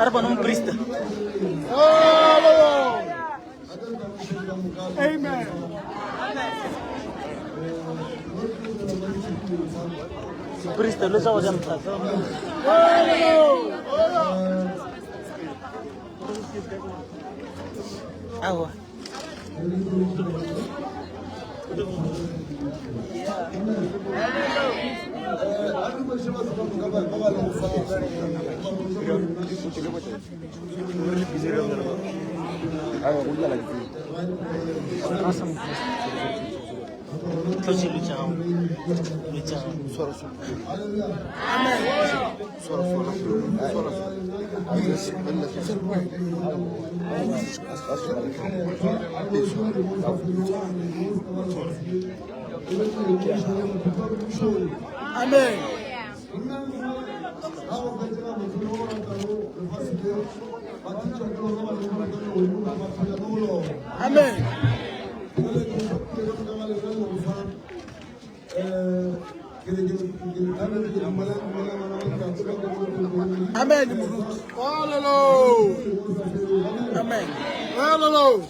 Arban un priest. Amen. Priest, lo sawo jam ta. Awa. Amen. Amen. Amen. Hallelujah. Amen. Hallelujah.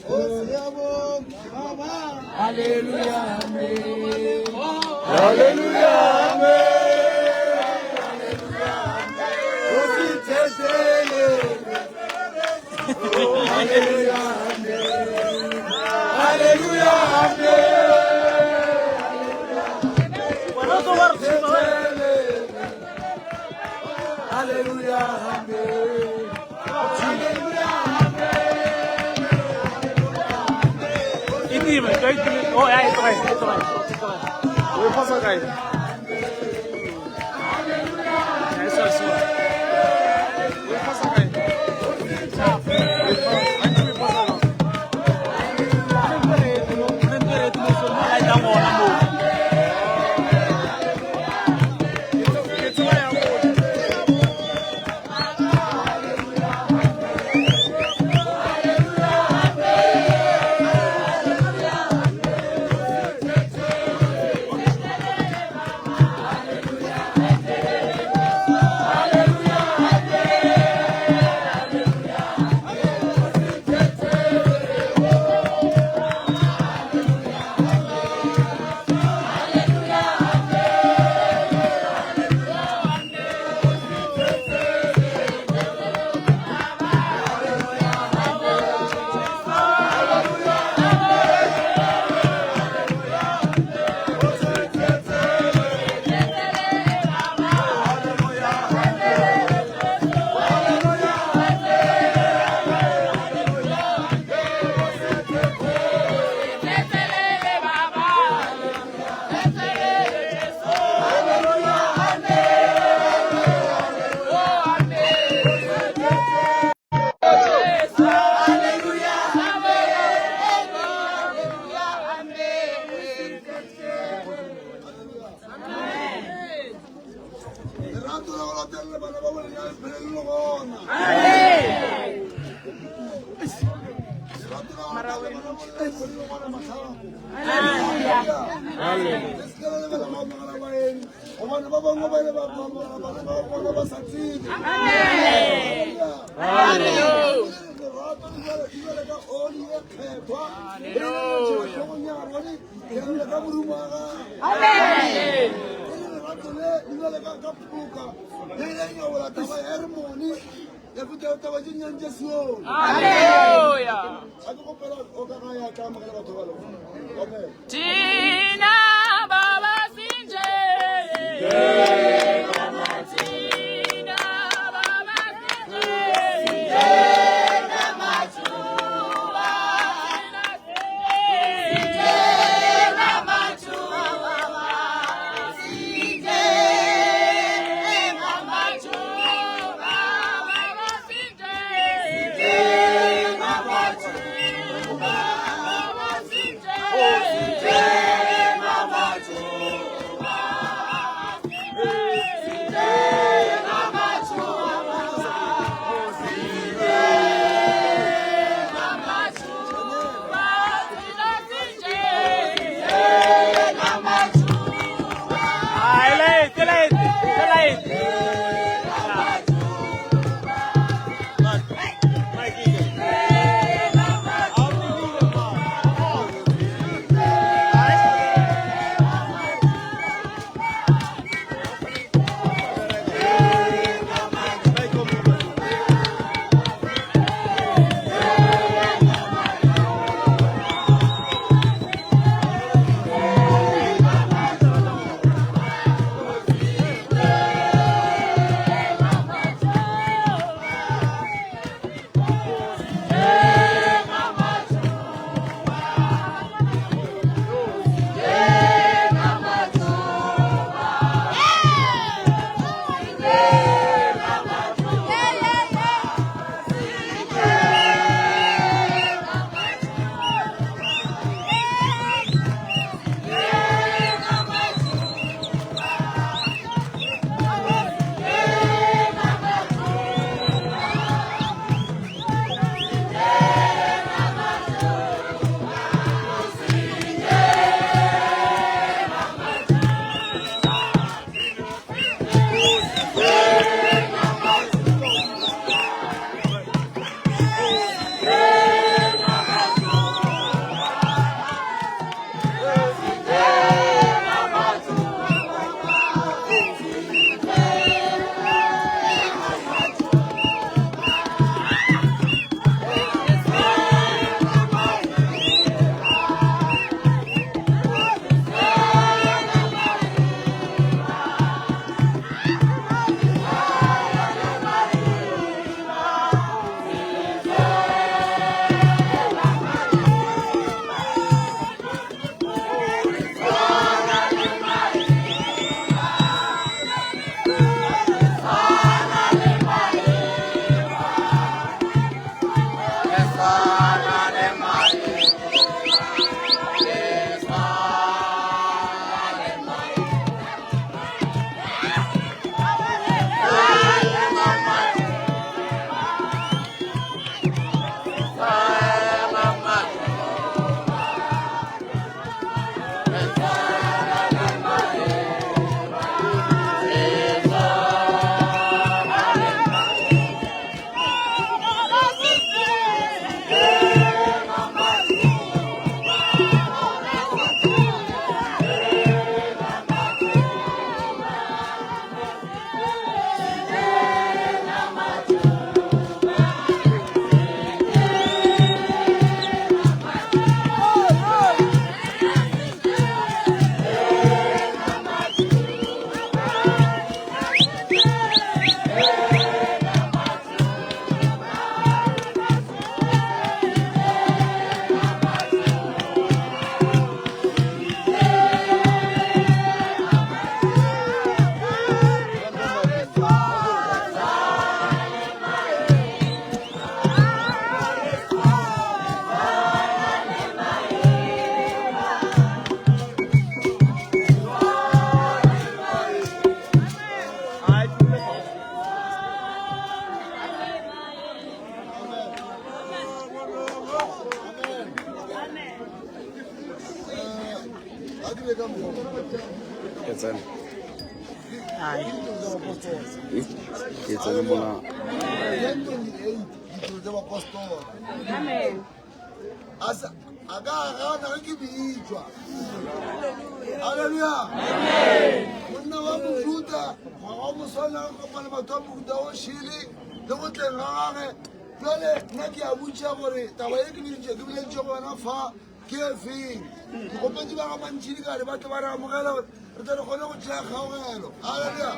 Hallelujah. Amen. Hallelujah. Amen. Hallelujah. Hallelujah. Hallelujah. Oh, yeah, it's right. We pass a guy. Yes, also. We pass a guy. Tina Baba Sinje. Tina Baba Sinje. Amen. Hallelujah. Amen. Monna wa mofuta wa mo sona go pana batho ba mofuta o shile le go tlengagage jale nna ke a butša gore taba e ke bintse ke bilentse gona fa ke e feng kopetse ba ga mantšhidi kare batho ba re amogela gore re tle re kgone go tšea kgaogelo. Hallelujah.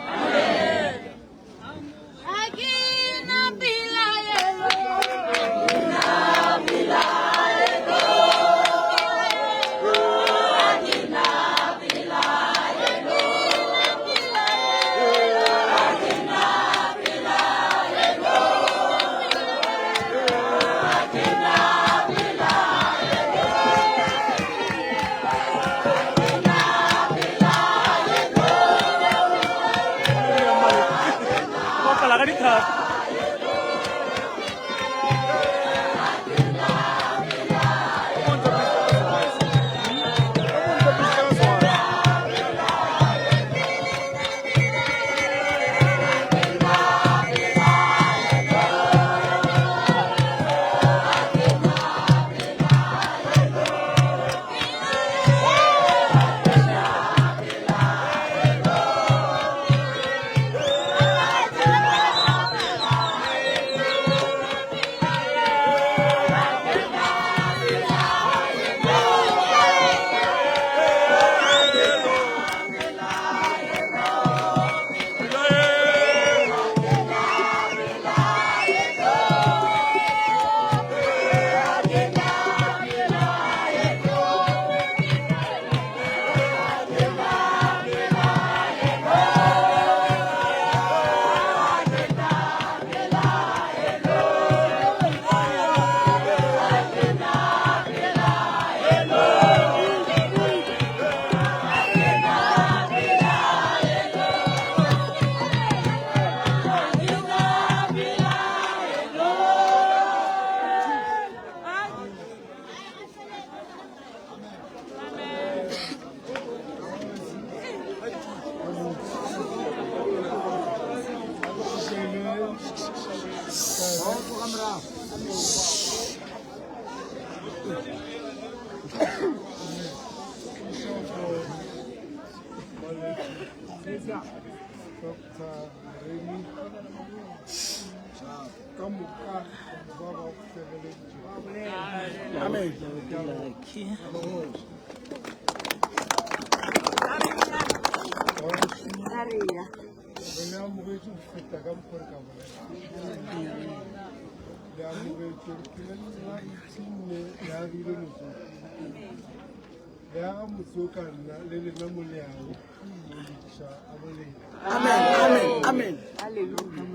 Amen. Amen. Amen. Hallelujah.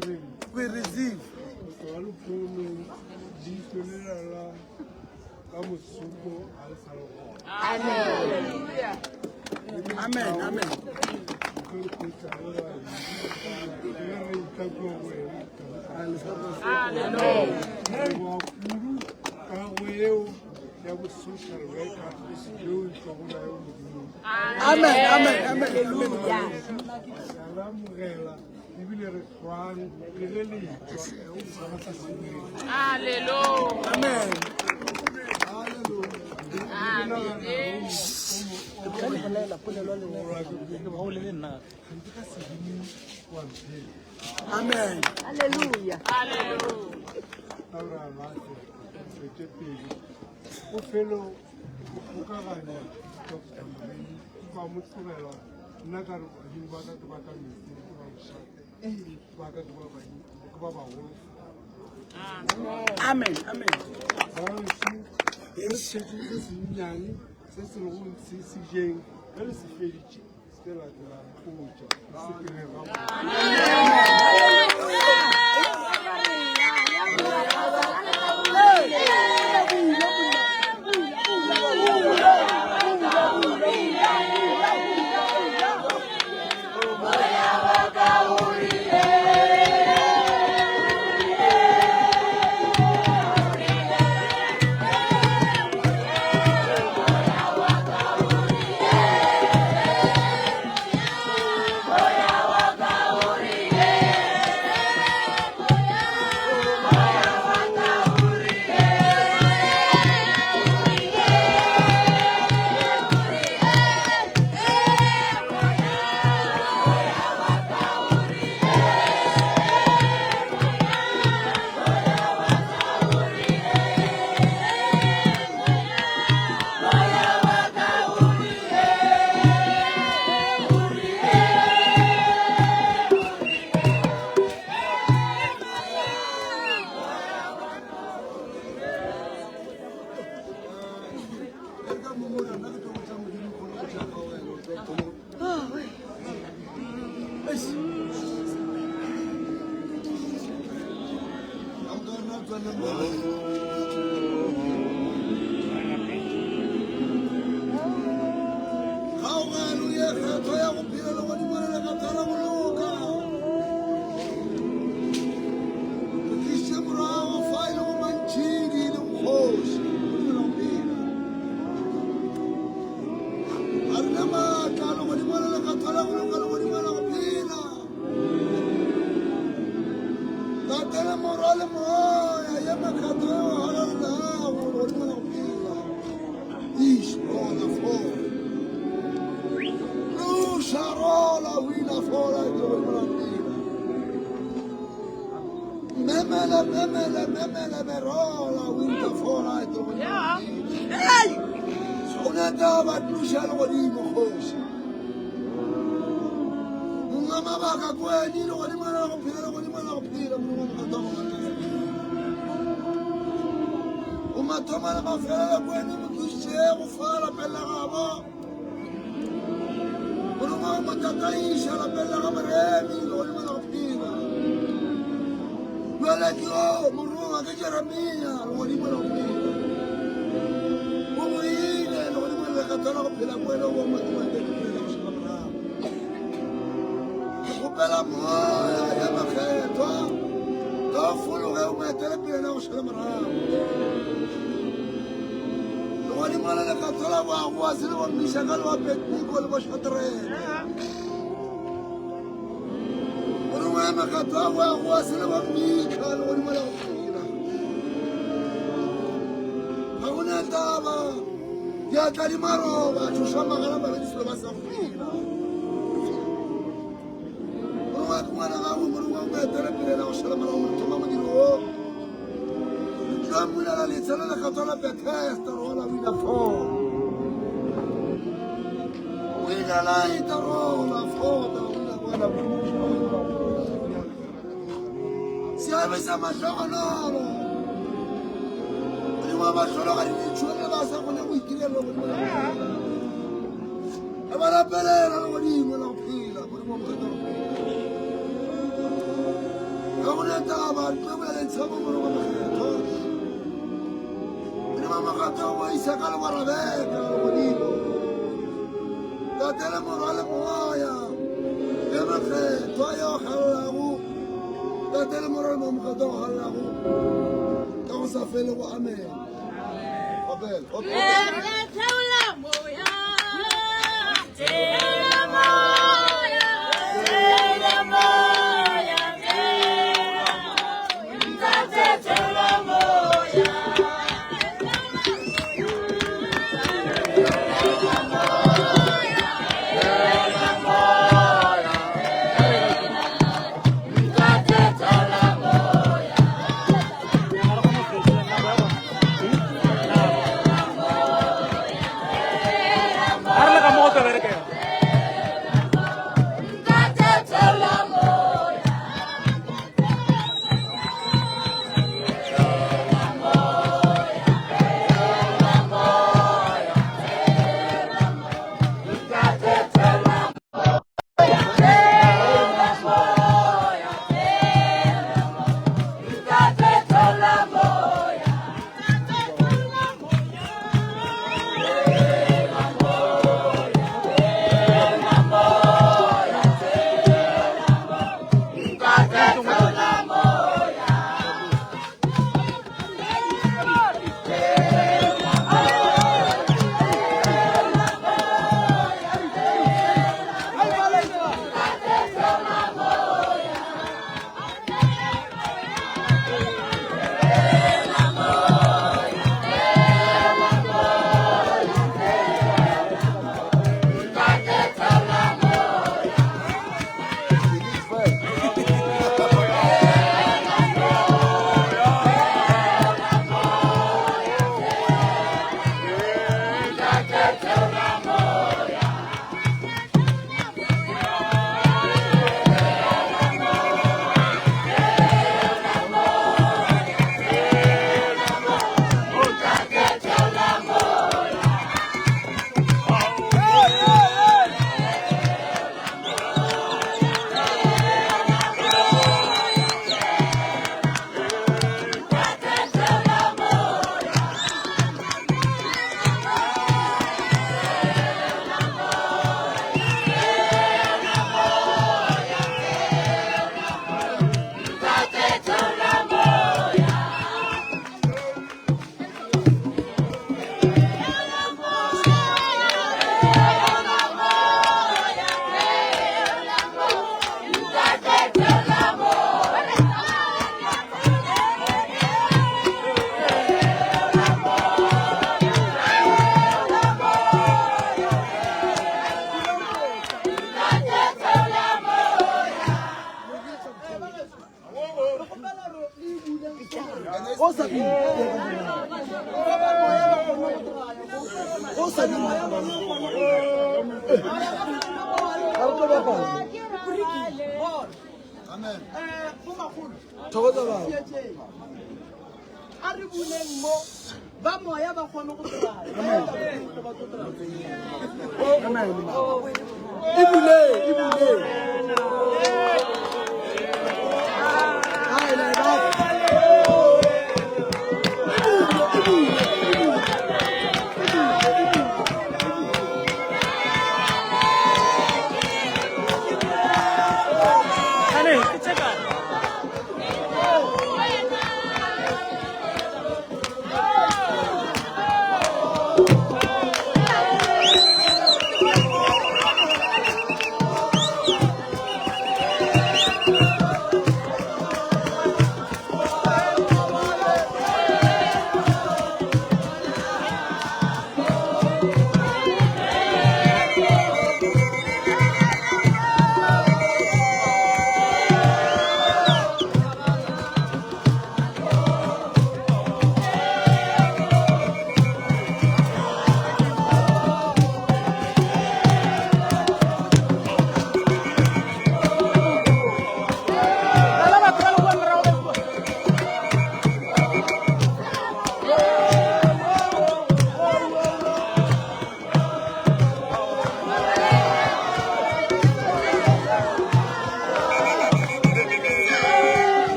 We receive. Amen. Amen. Amen. Hallelujah. Amen. Darle la moto, a ver qué. Amen. Thokoza baba. A re buleng mo ba moya ba kgone go tsaya. Ibule.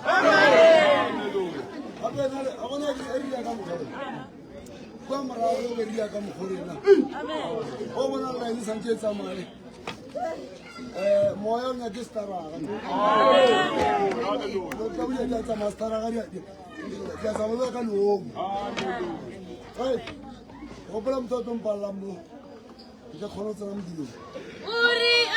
Hallelujah. Amen. I want to area come here. Come around area come here. Amen. Oh, when I like this, I'm just somebody. Moyo na distara. Kabla ya kama mastara gari. Ya sababu kan uom. Hey. Obra mtoto mpalamu. Ija kono sana mdiyo. Uri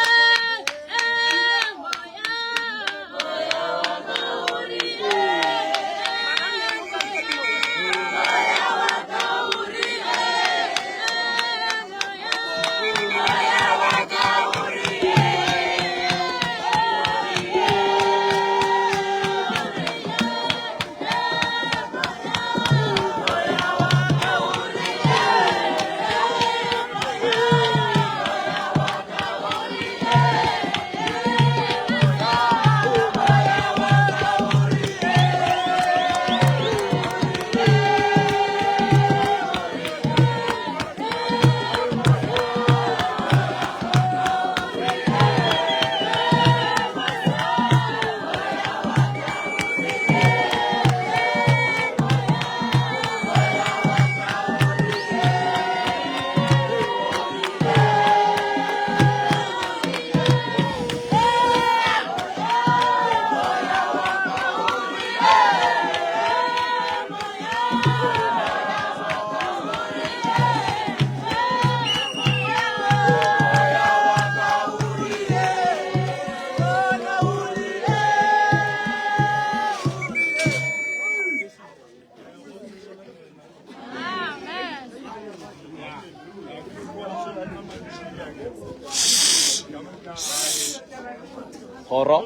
Horror.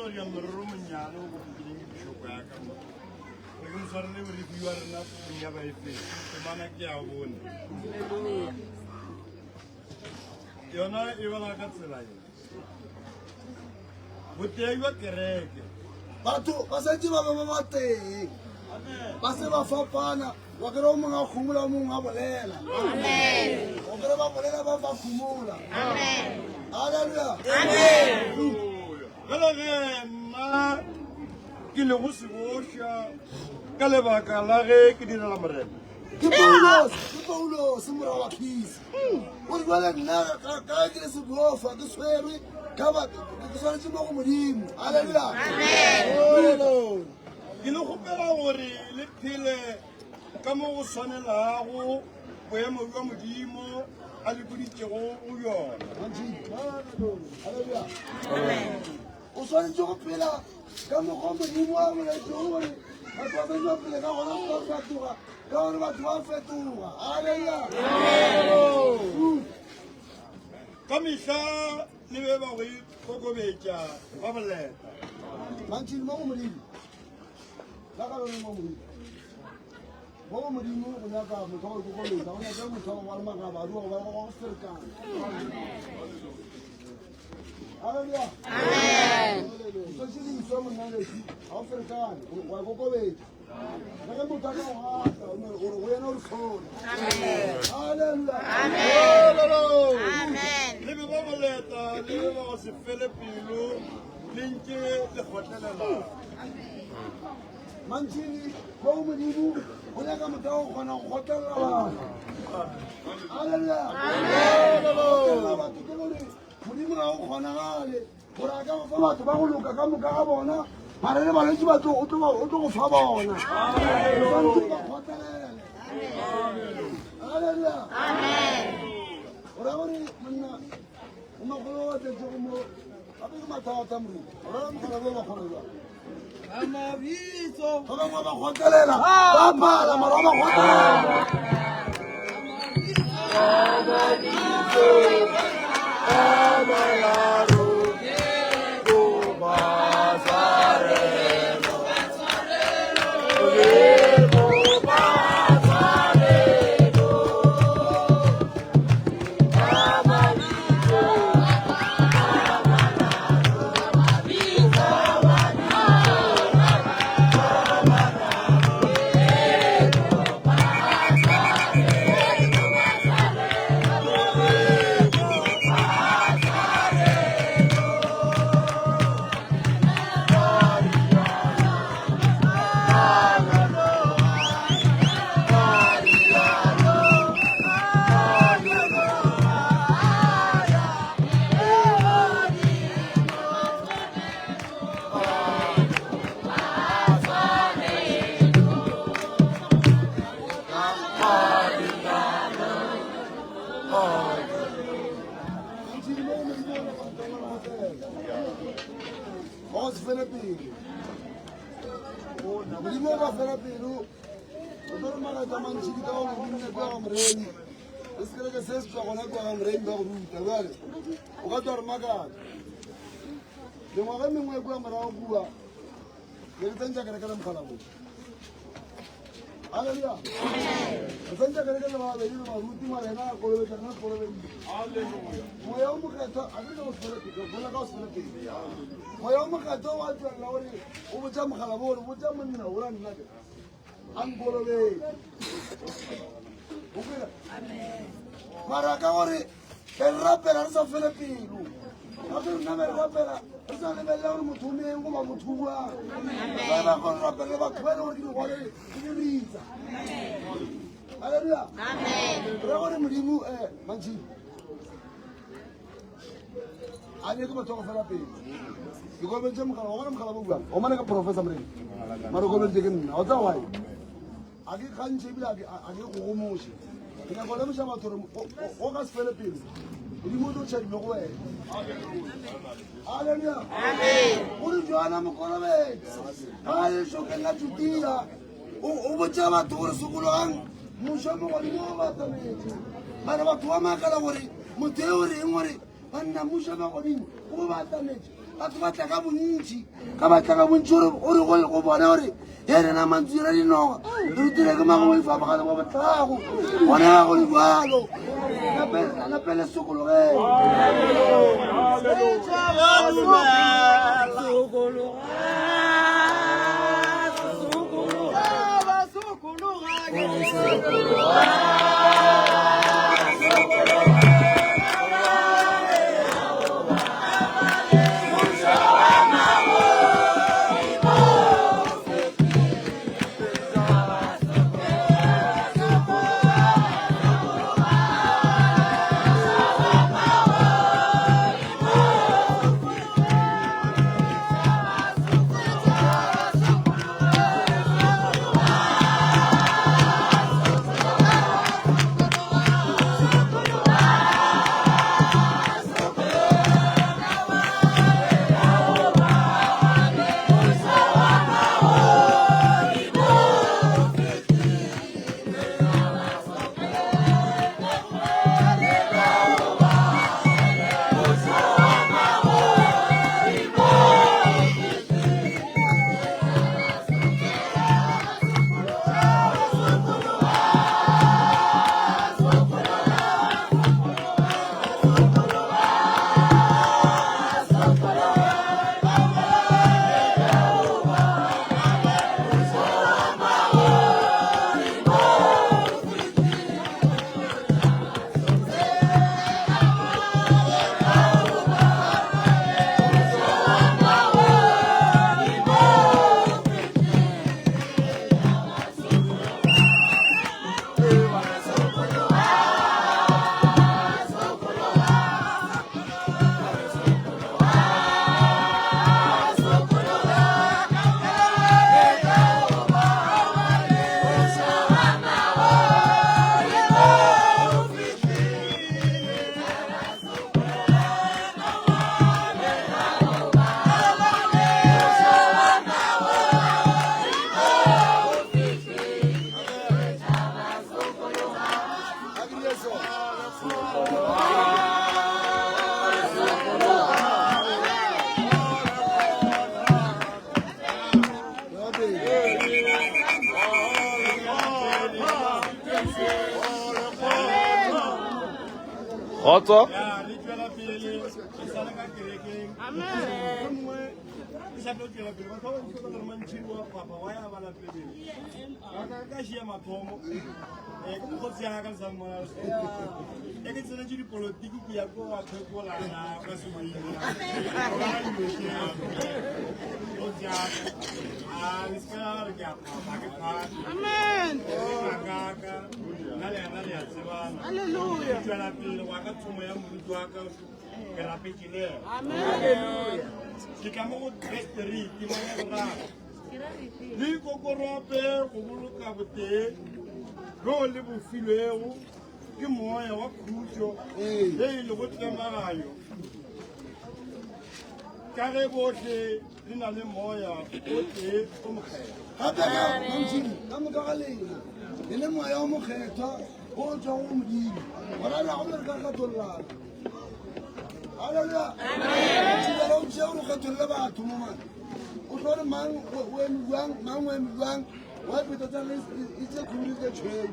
Yona iwala ka tsela e. Boteng ba kereke. Batho ba setse ba ba teng. Ba se ba fapana, wa ke ro mongwe a khumula mongwe a bolela. Amen. O ke ba bolela ba ba khumula. Amen. Hallelujah. Amen. Gela ge nna ke le go se bosha ka lebaka la ge ke direla morena. Ke Paulos, mora wa khisi. O di bala nna ka ke se bofa ke swerwe ka ba ke swanetse mo go modimo. Hallelujah. Amen. Ke le gopela gore le phele ka mo go tshwanelago boemo jwa modimo a le boditšego go yona. Hallelujah. Amen. O swanetse go phela ka mo go modimo a moletšego gore batho ba tswa pele ka gona go fetoga ka gore batho ba fetoga. Hallelujah. Ka mehla le be ba go ikokobetša ba boleta. Mantšhini mo go modimo la ka lone mo modimo mo go modimo go nyaka motho wa go ikokobetša go nyaka motho wa le magabadi wa go ferekana. Hallelujah. Amen. So she didn't so many days. How for God? Why go away? Let him put on heart or we are not so. Amen. Hallelujah. Amen. Amen. Libe ba boleta, libe ba go se fele pelo, linke le gotelela. Mantšhini mo modimo go nyaka motho wa go kgona go gotelela batho. Hallelujah. Amen. Modimo ga go kgonagale gore a ka go fa batho ba go loka ka moka ga bona mare le balwetse batho o tlo go fa bona tshwanetse ba kgotlelele. Hallelujah. O ra gore monna o magolo wa tletsego mo gape ke mathata moriti o ra mogola bo ba kgona jang ba bangwe ba kgotlelela ba pala mara ba kgotlelela. pele. Modimo ba fela pele. O tlo mara tsa mantsi ka go nne kwa Moreni. Es que le se tswa gona kwa Moreni ba go ruta jale. O ka tswa re makatsa. Le ngwaga mengwe kwa morago bua. Le tsentsa ka ka mkhala bo. Hallelujah. Tsentsa ka ka ba be le ba ruti mara na go le tsana go le. Hallelujah. Moya o mokgatho a ke go fela pele. Bona ka o fela pele. Moya o mokgatho wa tswa la gore o botsa mokhala bo, o botsa monna o ra nna ke. Angolole. Amen. Maraka gore ke rapela re sa fele pelo. Ha ke nna me rapela, re sa lebella gore motho o meng go ba motho bua. Ba ba go rapela ba kwela gore ke gore ke ritsa. Hallelujah. Amen. Re gore modimo mantsi. A ne ke batho go fela pelo. Ke go bentse mogala, o bona mogala bo bua. O mana ka professor Mreni. Mara go bentse ke nna. O tsa why? A ke kgantse bila a ke go gomoše ke na go lemoša batho gore o ka se fele pele modimo o tlo tšhadile go wena halleluja o le jwana mokolobetse ga eso ke nna tutila o botsa batho gore sekologang mošo mogodimo o batametse mara batho ba makala gore motho e o reng gore banna mošo mogodimo o batametse batho ba tla ka bontši ka batla ka bontši gore go bona gore ya rena mantsira dinoga re dire ke mago mo ifapagane mo batlago gona ga go le jalo na pele sokologeng Otto. Amen. Hallelujah. Amen. Le kokorope go boloka boteng go le bofilwego ke moya wa khutso e le go tlemagayo ka ge botlhe di na le moya o tee o mokgetho gape ka moka ga lena e le moya o mokgethwa o tswa go modimo gona le go mere ka kgatololana halleluja thibela o tšea gore o kgetholole batho mo mane o tlo re mang o eme jwang mang o eme jwang wa peta tsa itse community change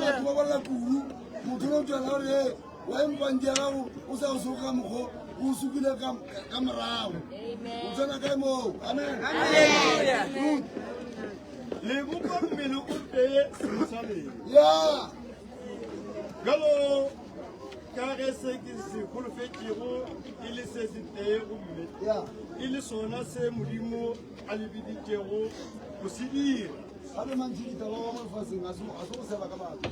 batho ba bolela kudu motho le o tswela gore wa empang dia gago o sa go sogo ka mokgwa o supile ka morago o tsena kae moo amen le bopa mmele o tee semosaleng ya jalo ka ge se ke se golofetšego e le se se tee gomme ya e le sona se modimo a lebiditšego go se dira gape mantši ditaba wa mo lefatsheng a se go seba ka batho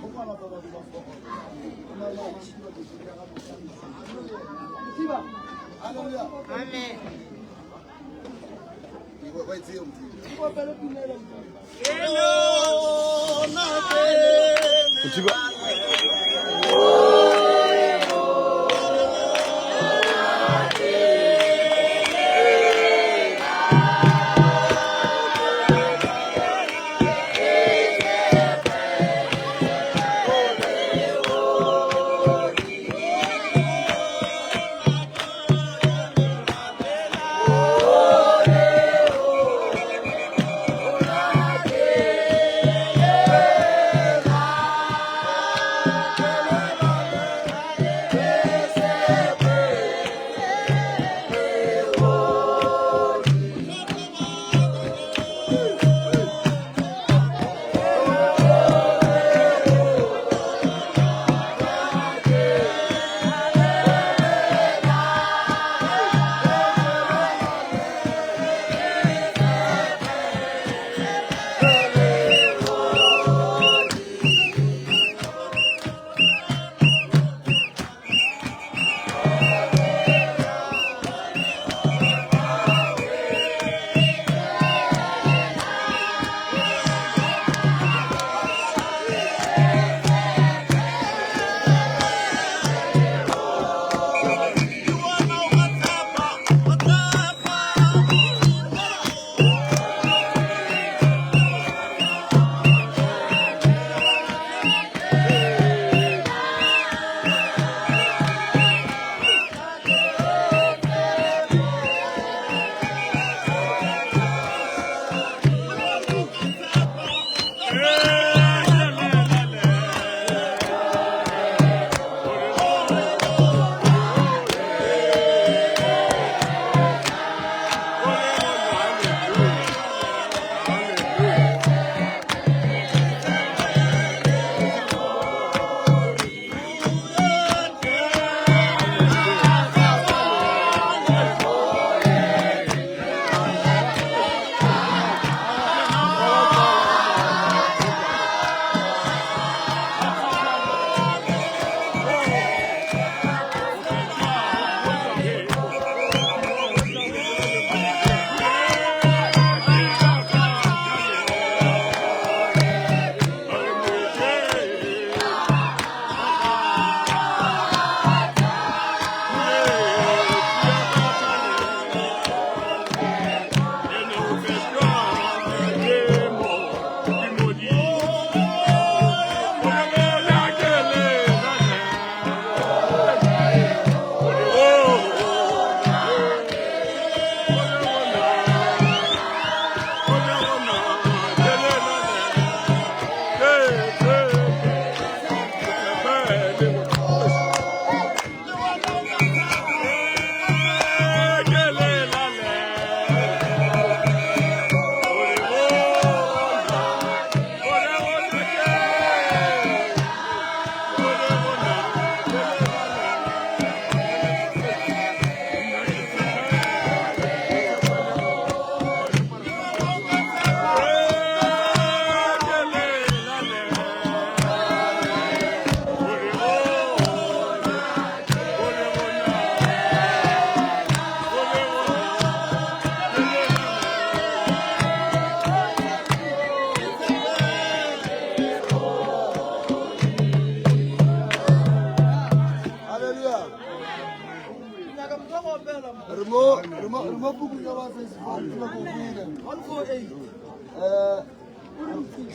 go palata batho ba foko halleluja Amen. wa itseo motho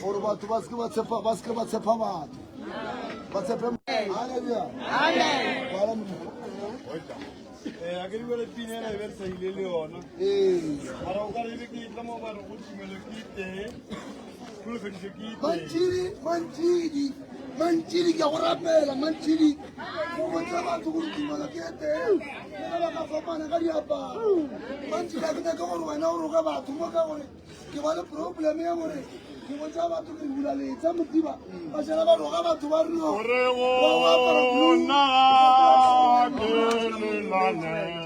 gore batho ba seke ba tshepa batho ba tshepe haleluya a ke di bele pinela e be re sa ile le yona mara o ka re be ke itla mo ba re go tumelo ke iteng golofediše ke iteng mantšhidi ke go rapela mantšhidi go botsa batho go tumelo ke teng ba ka fapana ka diaparo mantšhidi a ke nyaka gore wena o roka batho mo ka gore ke ba le probleme ya gore ke botsa batho ke bula letsa motiba ba šala ba roga batho ba rino gore gona ke lelane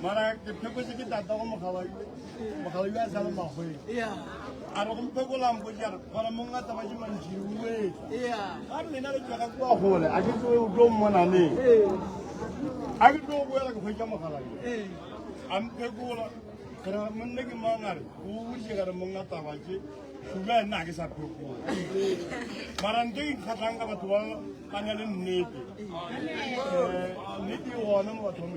Mara ke pheko se ke tata go mogala ya sa ma go a re go pheko la mo ja gore mo ngata ba jima njiwe a re lena le tšwa kwa gole a ke tlo go mona le a ke tlo go ya go pheka mogala am phekola kare monna ke mangare go botse gare mo ngata ba ke suga nna ke sa pheko mara ntse ke khatlanga ka batho ba kana le nnete nnete go na mo batho mo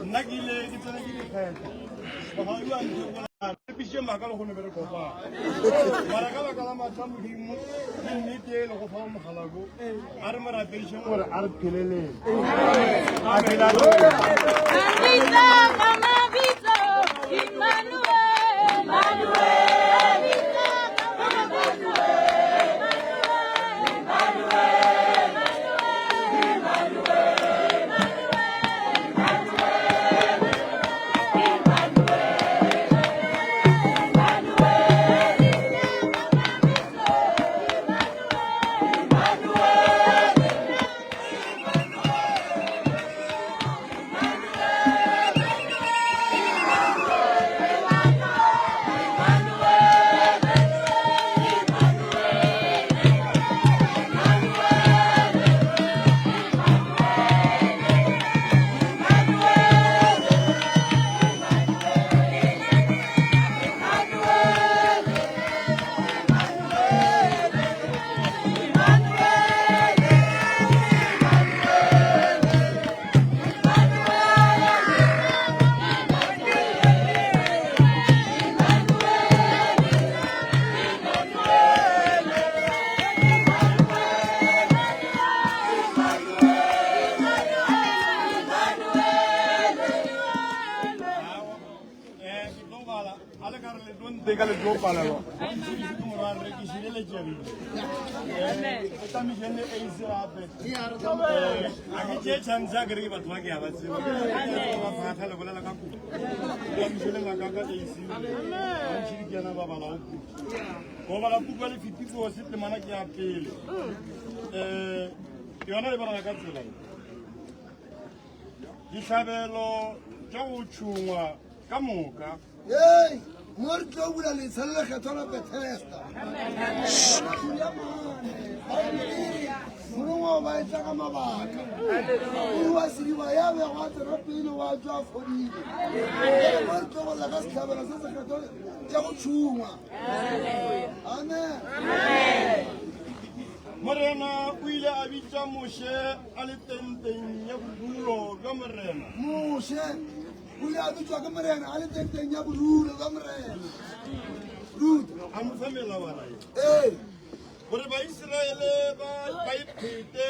nna ke ile ke tsena ke dikgetho ba ga yo ntse go na pishe maka le go ne bere kopa mara ka baka la matsa modimo ke nnete le go fa mogala go a re mara perishe gore a re phelele a phela Degale do palalo. Como va requisire le jevi. Esta misión es Israel. Aquí che chanza gri batwa ke awas. Va fatha logola la kaku. La misión la kaka de isi. Anchiri kiana baba la. Ko bala ku bali fiti ko sitle mana ki apele. Yona le bana ka tsela. Isabelo tšwa ka moka. Hey! Muerto una licencia que toda Bethesda. Mungu wa itaka mabaka. Uwasiriwa yawe watu rapino wajua foni. Muerto wala kasta bana sasa katola ya kuchuma. Amen. Amen. Morena uile abitsa moshe ale tenteng ya bulo ka morena. Moshe uile abitsa ka morena ale tenteng ya bulo ka morena. Ruth amfamela wala. Gore ba Israele ba ipete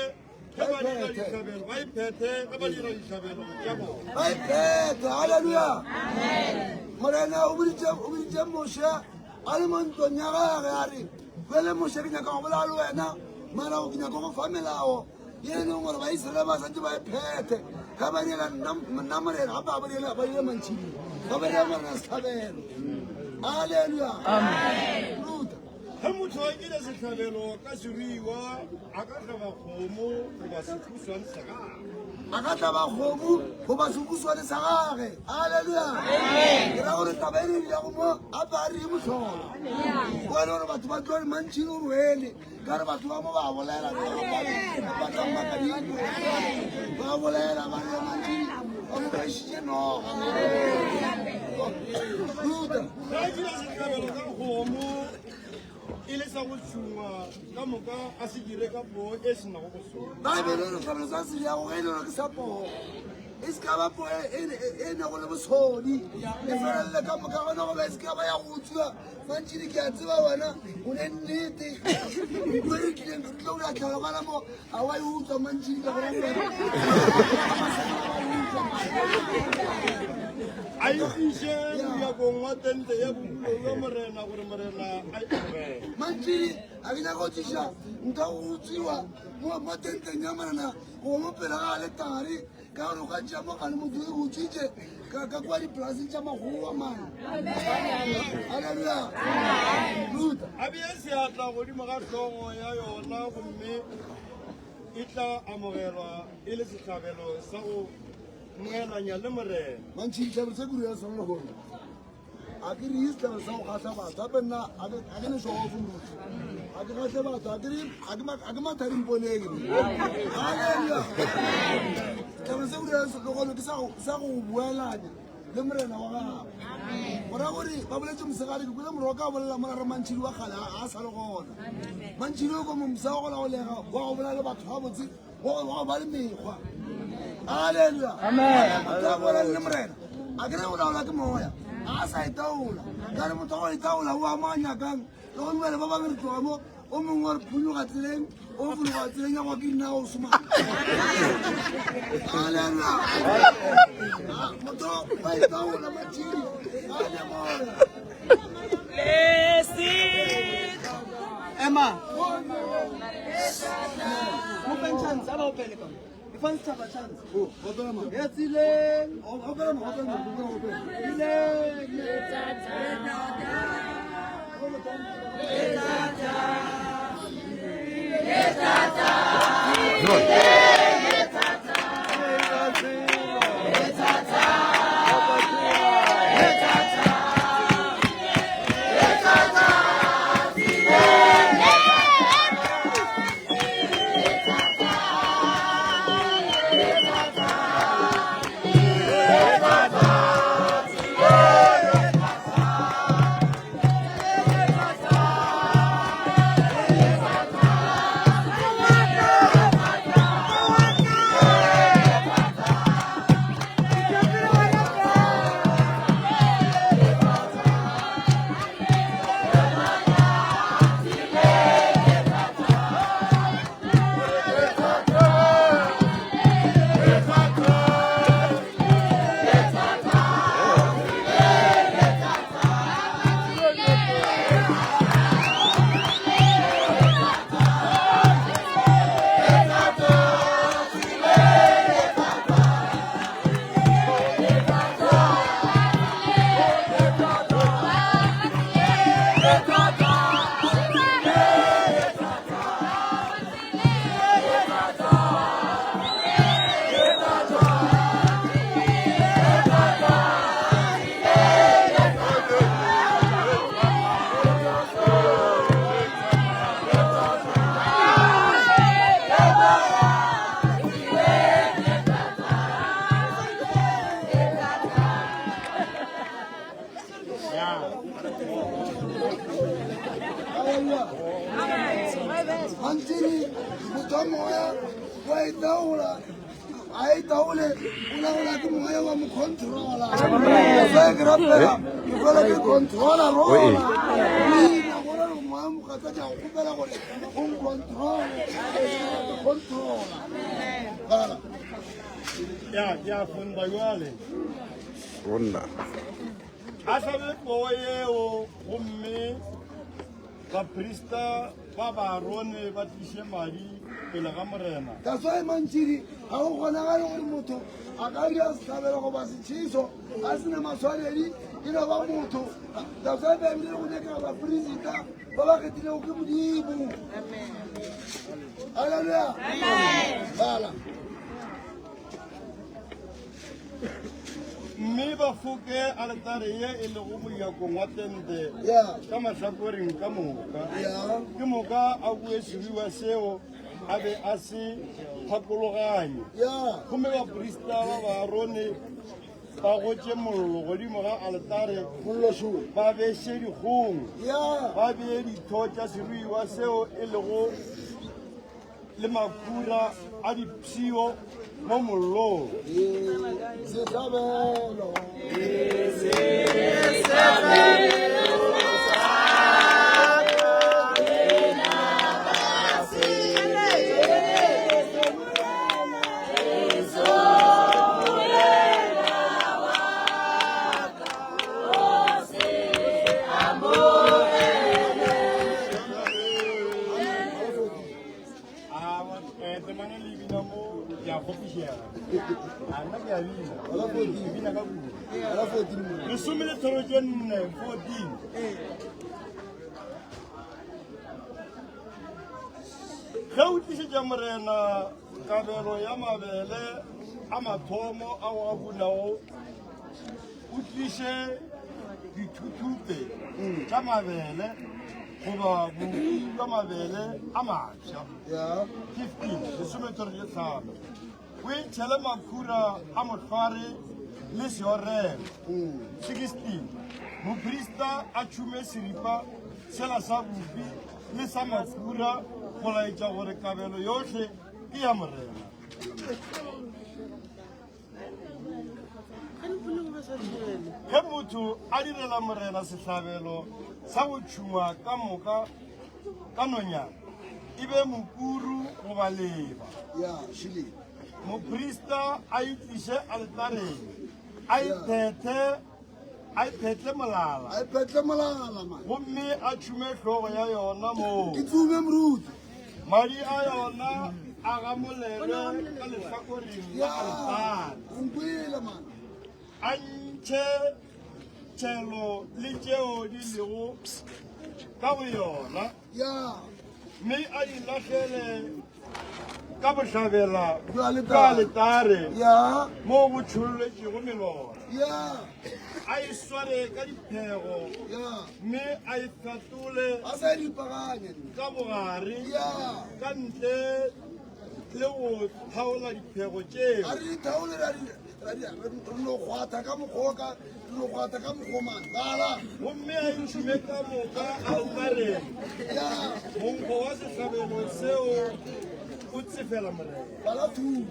ka ba dira Isabel ba ipete ka ba dira Isabel ya bo. Ba ipete haleluya. Amen. Morena ubirije moshe ale mon tonyaga gari. Vele moshe ke nyaka go bola wena. Mara o kinya go famelao yene ngore ba Israele ba santse ba ipete ka ba dira namare ga ba dira ba dira mantshi ba ba dira mara sabelo. Haleluya. Amen. Ruth Motho a ke se tlhabelo ka seriwa a ka tlaba kgomo go ba se thuswane sa gagwe. A ka tlaba kgomo go ba se thuswane sa gagwe. Haleluya. Amen. Ke ra gore tabere ya go mo a ba re motlholo. Wa le batho ba tlo mantshi o ruele ka re batho ba mo ba bolela ba tla maka di ba bolela ba re mantshi o mo ba shije no. Ruta Ga ke se tlhabelo ka kgomo ile sa go tshungwa ka moka a se dire ka po e se na go sona. ba be le tlhabelo sa se ya go ga ile ke sa po isikaba po ena go le bosodi e felelle ka moka gona go ba isikaba ya go tswa mantšhidi ke a tseba wena o ne nnete ko re kileng re tlo ya tlhalogana mo a wa e utswa mantšhidi ka gore a ifiše mojakong wa tente ya bopulo ya morena gore morena a ikgobele mantšhidi a ke nyaka go tšiša nka go utsiwa mo tenteng ya morena go mo pele ga a le tari ka gore o ka tšea mogane motho e go utswitše ka kwa dipolaseng tša magoa mana alleluya ruta a bee seatla godimo ga tlhogo ya yona gomme e tla amogelwa e le setlhabelo sa go moelanya le morena mantšhidi tlhabelo se kuru ya sone le gone a ke re isetlhabelo sa go kgatlha batho gape nna a ke ne soofo motho a ke kgatlhe batho a ke matharimpoleng alleluya tlhabelo se kuru ya le gone ke sa go boelanya le morena wa gago gora gore ba boletse mosegare ke kule morwa ka bolela mona re mantšhidi wa kgale a sa le gona mantšhidi o ko momsa wa gola go lega wa go bola le batho ga botse wa go ba le mekgwa alleluya a bola le morena a ke re go laola ke moya a sa itaola ka re motho go itaola o a manyakang le go nwele ba bangwe re tloga mo o mongwe re phologa tseleng o fologa tseleng ya go ke nna go soma alleluya motho ba itaola mantšhidi a le moya Emma. Open chance, aba open ka. Ifan sa ba chance. o opela ma Ya tsile. opela ma opela mantšhidi motho wa moya wa itaola a itaole o laola ke moya wa mo controla se ke rapela ke fela ke controla rona ina gore moya mo ka tsa go pela gore o controla bala ya funda jwale Wonder. a sabe pogo yeo gomme baprista ba barone ba tliše madi pele ga morena that's why mantšhidi ga go kgonagale gore motho a ka dia setlhabelo goba setšhiso a sena maswanedi e no ba motho that's why ba ebile go nyakega bapresida ba ba kgethilego ke modimo alleluya bala mme ba foke altare ye e lego mojakong wa tente ya ka mahlakoreng ka moka ya ke moka a bue seriwa seo a be a se phakologanye ya gomme baprista ba barone ba gotse mollo godimo ga altare mollošoe ba beše dikgong ya ba bee ditho tša seruiwa seo e lego le makura a dipšio mo mollo Setlhabelo. temana le bina mo ya kopišega ana ke a bina Ala 14. bina ka bua Ala 14 mo. lesome le tharo tše nne 14 ge o tlišetša morena kabelo ya mabele a mathomo a go a bunago o tliše dithuthupe tša mabele goba bopi jwa mabele a mafsa Ya. 15 lesometharo tše tlhano o e tšhele makhura a mohlware le seorelo 16 moprista a tšhume seripa sela sa bopi le sa makhura go laetša gore kabelo yohle ke ya morena ge motho a direla morena sehlabelo sa go tšhuma ka moka ka nonyana e be mokuru goba leba Ya, shili. moprista a itliše altareng a iphetle molala Ai petle malala man. gomme a tšhume hlogo ya yona moo Itsume mruti. madi a yona a gamolelwe ka lehlakoreng la Ya. altare Ngwile man. a ntšhe tšhelo le tšeo di lego ka go yona Ya. mme a di lahlele ka bohlabela Bja ka letare. letare Ya. mo go tšholletšego melora Ya. a e sware ka diphego Ya. mme a e fetole Asa di pagane. ka bogare Ya. ka ntle le go thaola diphego tseo Ari taule radi no khwata ka mokhoka no khwata ka mokhoman. Bala. gomme a itšhume ka moka altareng Ya. monkgo wa sehlabelo seo o tsefela morena Bala tu.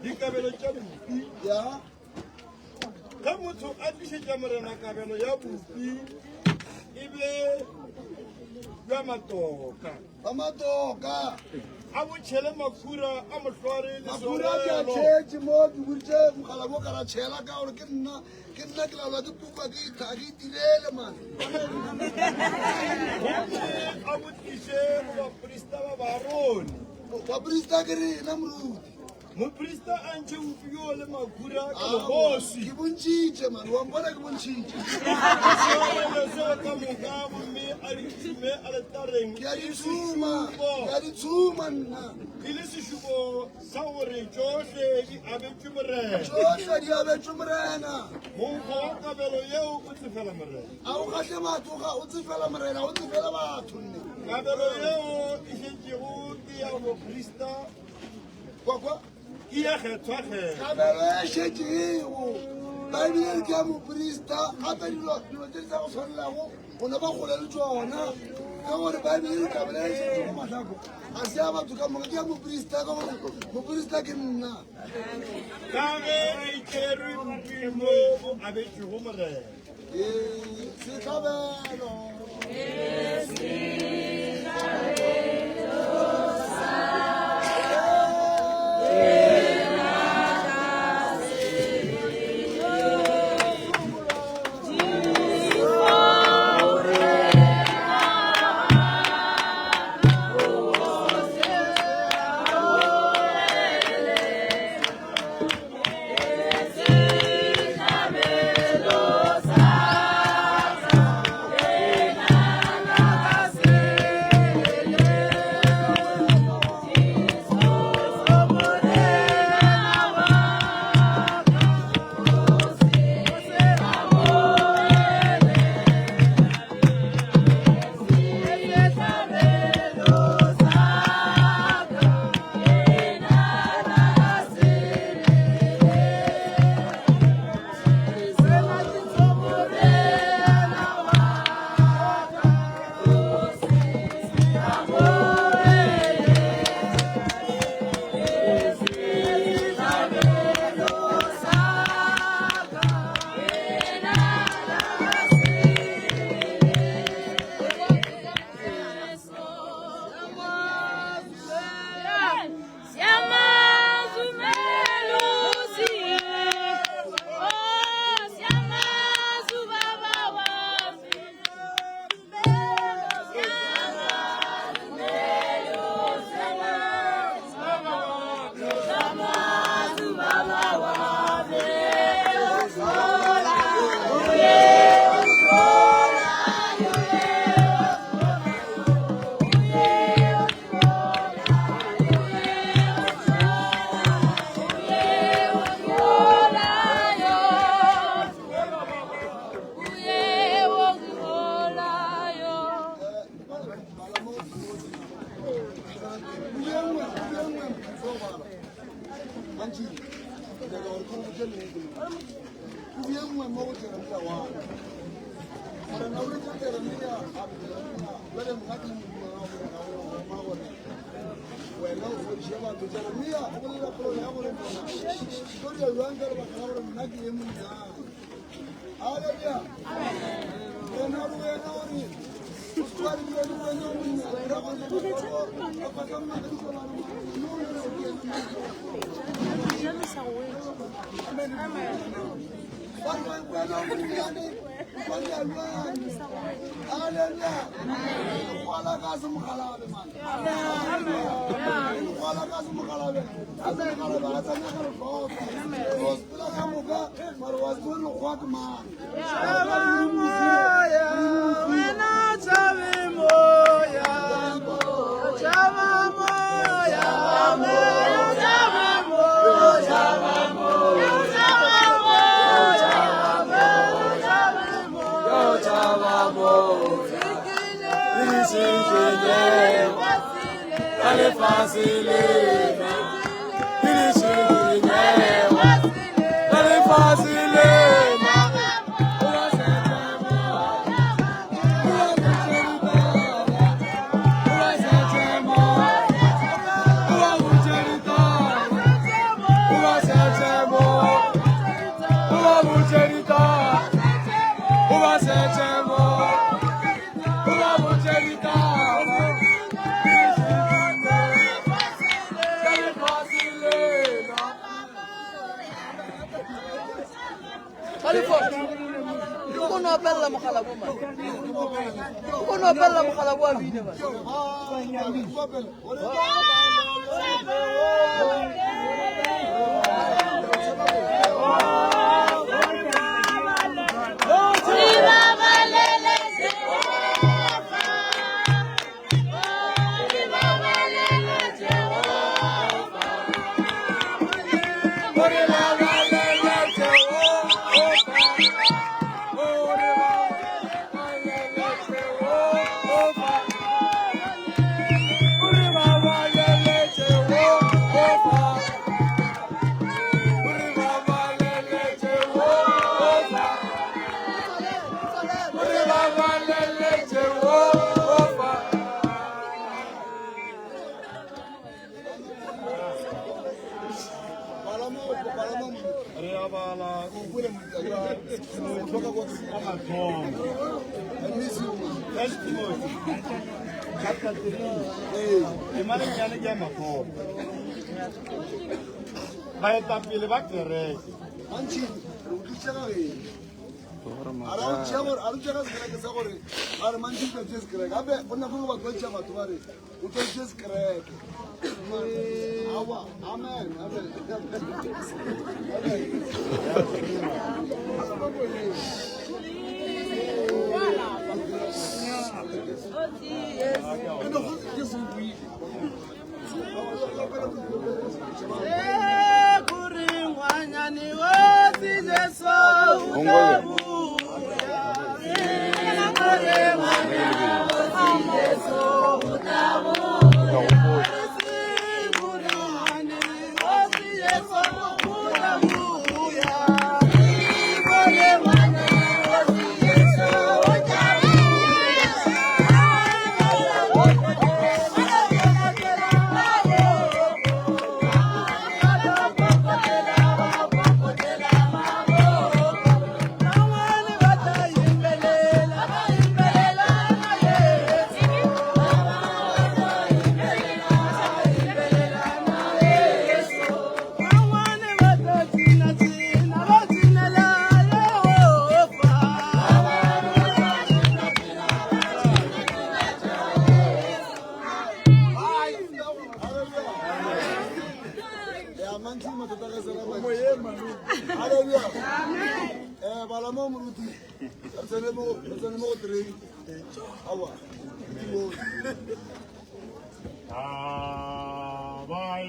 dikabelo tša bopi Ya. ge motho a tlišetša morena kabelo ya bopi e be jwa matoka Amatoka. a botšhele makhura a mohlware le Mafura ke a sorelo tšhetše mo ke boditše mogala mo kara tšhela ka gore ke nna ke laolwa ke pupa ke itirele man. a botliše baporista ba barone Baporista ke rena moruti. moporista a ntšhe bopi yo le makhura ka Ke legosi bontšhitše man wa mpona ke bontšhitše. seorelo seo ka moka gomme a ditšhume altareng Ke a di tšhuma nna. e le sešupo sa gore tšohle di abetšwe morena Tšohle di abetšwe morena. monkgo wa kabelo yeo o tsefela morena A o kgahle batho ga o tsefela morena o tsefela batho nne. kabelo yeo e šetšego ke ya boprista Kwa ke ya kgethwa-kgethwa kabelo e šetšego. Baebile ke ya moporista gape dilo tse di sa go tshwanelago gona ba kgole le tsona ka gore baebile kabelo e šetšego matlhako a se ya batho ka moka ke ya moporista ka gore moporista ke nna. ka ge a itšerwe bopi mo bo abetšwego morena Setlhabelo.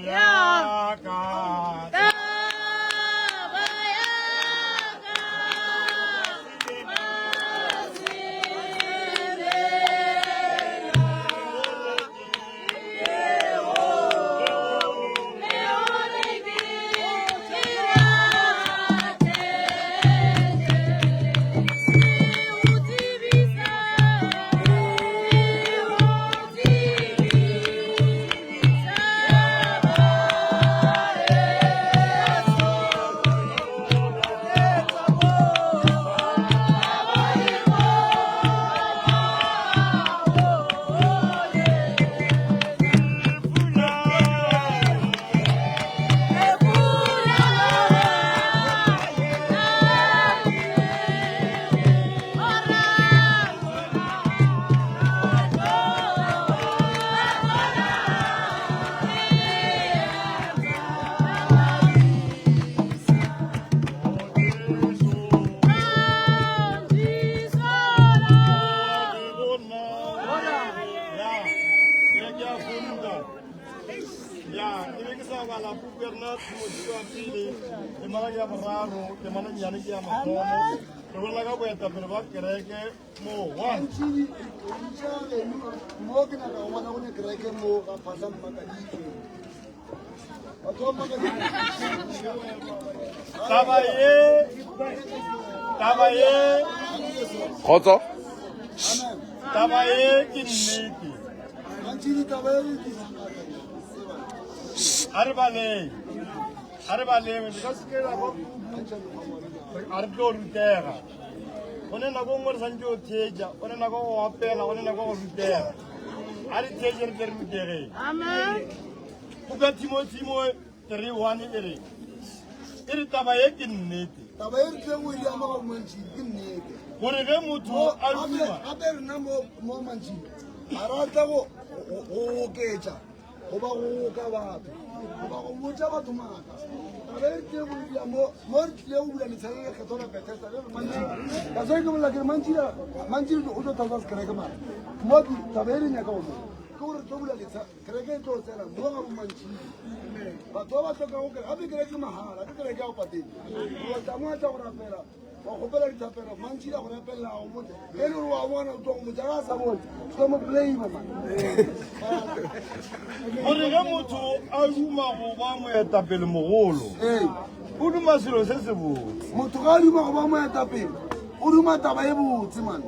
Yeah. ya boraro ke mana nyane ke ya mathomo re bolela ka boetapele ba kereke mo one mo ke na ka bona go ne kereke mo ga phasa mmakaditse taba ye Kgotso. taba ye ke nnete mantšhidi taba ye a re baleng ka sekela a re tlo rutega go ne nako ngwe re santse o theetša go ne nako go apela go ne nako go rutega a re theetše re tle re rutegeng buka Timotimo 3:1 e re taba ye ke nnete taba ye re tleng o diama gore mantšhidi ke nnete gore ge motho a duma gape rena mo mantšhidi a rata go oketša goba go oka batho goba go botša batho maaka taba ye re tleng go dia mo re tlile go bula letsheng e kgethola Bethesda le re mantšhidi ka so ke bolela ke re mantšhidi o tlo tlatsa sekereke mara mo taba e re nyaka go mo ke gore tlo bula letsa kereke e tlo tsena mo ga bo mantšhidi batho ba ba tlhoka go gape kereke mahala ke kereke ya go patedi o tamo a tla go rapela wa gopela dithapelo mantšhidi a go rapelela go motse e le gore wa bona o tlo go motse ga a sa bone tlo mo blame gore ge motho a duma go ba moetapele mogolo o duma selo se se botse motho ga a duma go ba moetapele o duma taba e botse mane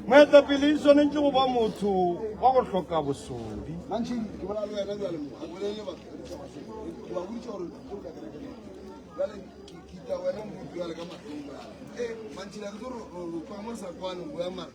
moetapele e tshwanetse go ba motho wa go tlhoka bosodi mantšhidi ke bola le wena jale mo a bolele batho ba botsa gore jale kita wena mo jale ka matlong mantšhidi a ke tlo ro kwa mo sa kwane go ya mara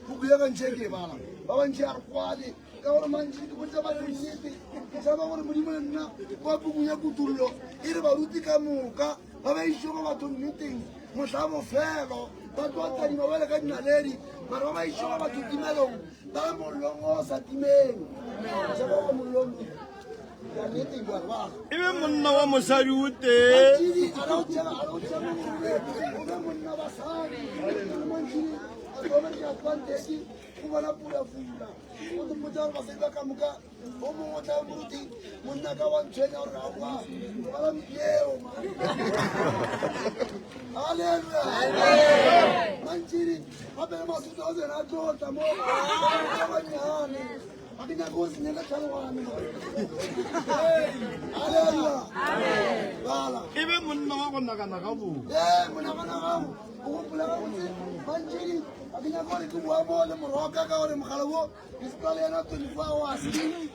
go bua ka ntšhe ke bala ba bantšhi a re kwale ka gore mantšhidi ke botsa batho nnete ke tšhaba gore modimo le nna kwa pukung ya kutullo e re baruti ka moka ba ba išogo batho nneteng mohla bofelo ba tlo tadima ba le ka dinaledi mara ba ba išogo batho timelong ba mollong o sa timeng tšhaba go mollong ya nneteng jale ba e be monna wa mosadi o tee go bona pulafula o topotsa gore basadi ba ka moka o mongwe o tla moruti monna ka wa ntshwenya gore a kwa bala mpieo halleluja mantšhidi gape le masuta o tsena a tlotla mo banyane ga ke nyaka go senyeka tlhalogane halleluja bala e be monna wa go nakana ga botse monagana gago o gopola ga botse mantšhidi a ke nyaka gore ke bua mo le moroka ka gore mogala wo ke sepela le yena 24 hours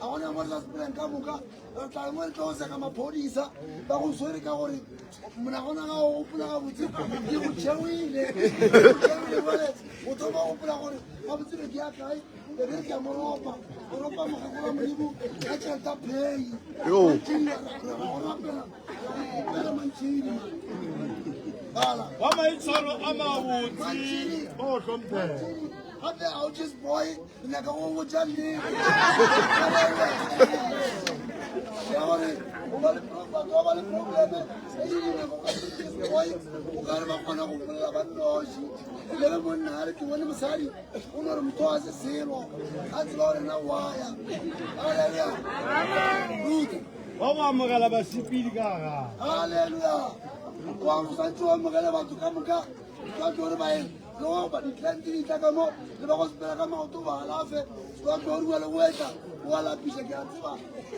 a gona mo re tla sepeleng ka moka re tla mo re tlo go seka maphodisa ba go swere ka gore monagana ga o gopola ga botse ke go tšheoile bale o thoma gopola gore ga botsebe ke ya kae ebe ke ya moropa o ropa mogakola modimo ya tšheleta pay rapela mantšhidi bala wa maitshwaro a mabotse o tlhomphega gape ga o just boy nyaka go botsa nnete ya gore batho ba le probleme e dinako ka boy o ka re ba kgona go bolela ba noši le be monna a re ke bone mosadi o no re motho a se selo a tseba gore na waya halleluja wa go amogela basepedi ka gara halleluja wa go santse o amogele batho ka moka ka tlo re baeng le go ba ditlante di tla ka mo le ba go sepela ka maoto ba alafe ka tlo re bua le wetla o a lapiša ke a tseba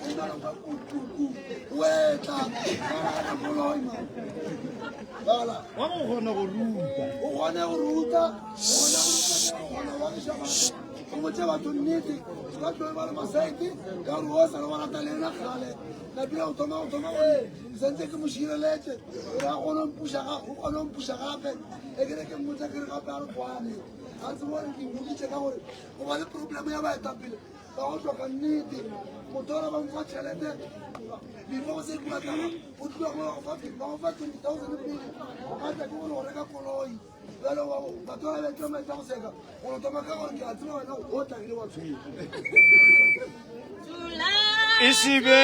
e na le kwa kukuku wetla ka koloi ma bala wa go kgona go ruta o kgone go ruta o kgone go wagiša batho o botse batho nnete ka tlo ba le masaete ka gore o sa le wa rata le ena kgale lapile o thoma gore sentse ke mo šireletse gore a kgone o mpuša gape e kere ke mmotsa kere gape a re kwane a tsebo gore ke mmoditše ka gore go ba le probleme ya baetapele ba go tloka nnete motho ora ba mfa tšhelete before go se kuatlaga o tliwa ba go fa 20,000 pele a tla ke gore go reka koloi jalo batho ba betlo maetla go seka gore thoma ka gore ke a tseba wena o tlagile wa tshwere e se be